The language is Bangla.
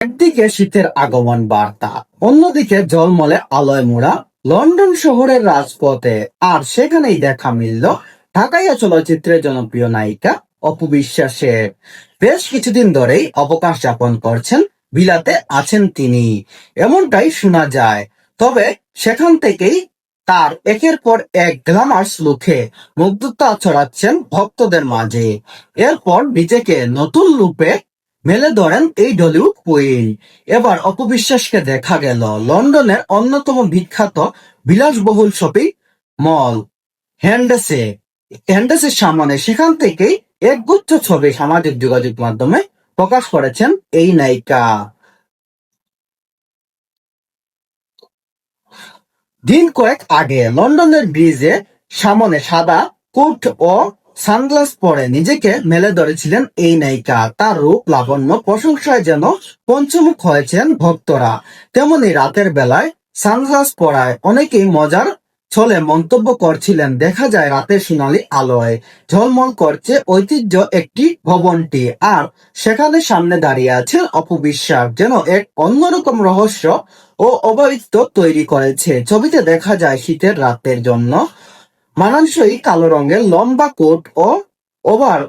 একদিকে শীতের আগমন বার্তা, অন্যদিকে ঝলমলে আলোয় মোড়া লন্ডন শহরের রাজপথে। আর সেখানেই দেখা মিলল ঢাকাইয়া চলচ্চিত্রের জনপ্রিয় নায়িকা অপু বিশ্বাসের। বেশ কিছুদিন ধরেই অবকাশ যাপন করছেন, বিলাতে আছেন তিনি, এমনটাই শোনা যায়। তবে সেখান থেকেই তার একের পর এক গ্ল্যামার্স লুকে মুগ্ধতা ছড়াচ্ছেন ভক্তদের মাঝে। এরপর নিজেকে নতুন রূপে মেলে ধরেন এই ঢলিউড কুইন। এবার অপবিশ্বাসকে দেখা গেল লন্ডনের অন্যতম বিখ্যাত বিলাসবহুল শপিং মল হ্যান্ডেসে হ্যান্ডেসের সামনে। সেখান থেকেই একগুচ্ছ ছবি সামাজিক যোগাযোগ মাধ্যমে প্রকাশ করেছেন এই নায়িকা। দিন কয়েক আগে লন্ডনের ব্রিজে সামনে সাদা কোট ও সানগ্লাস পরে নিজেকে মেলে ধরেছিলেন এই নায়িকা। তার রূপ লাবণ্য প্রশংসায় যেন পঞ্চমুখ হয়েছেন ভক্তরা। তেমনি রাতের বেলায় সানগ্লাস পরায় অনেকেই মজার ছলে মন্তব্য করছিলেন। দেখা যায় রাতের সোনালী আলোয় ঝলমল করছে ঐতিহ্য একটি ভবনটি, আর সেখানে সামনে দাঁড়িয়ে আছেন অপু বিশ্বাস, যেন এক অন্যরকম রহস্য ও অবারিত তৈরি করেছে। ছবিতে দেখা যায় শীতের রাতের জন্য মানানসই কালো রঙের লম্বা কোট ও ওভার